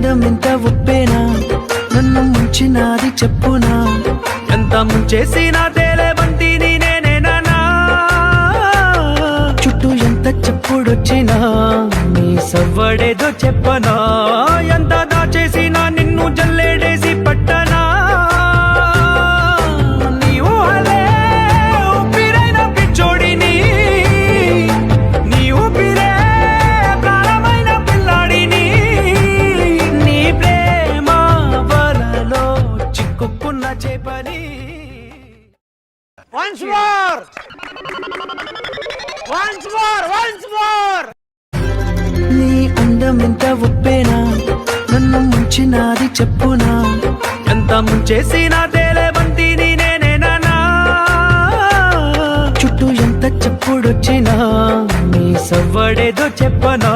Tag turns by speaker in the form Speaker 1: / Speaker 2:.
Speaker 1: అందం ఎంత ఉప్పేనా నన్ను ముంచినాది చెప్పునా ఎంత ముంచేసినా తేలే బంతి నేనేనా చుట్టూ ఎంత చెప్పుడొచ్చినా నీ సవ్వడేదో చెప్పనా ఎంత దాచేసినా నిన్ను జల్లేడేసి పట్టనా
Speaker 2: Once more! Once more! Once more!
Speaker 1: నీ అందం ఎంత ఉప్పేనా నన్ను ముంచినాది చెప్పునా ఎంత ముంచేసినా తేలే బంతి నేనేనా చుట్టూ ఎంత చెప్పుడొచ్చినా నీ సవ్వడేదో చెప్పనా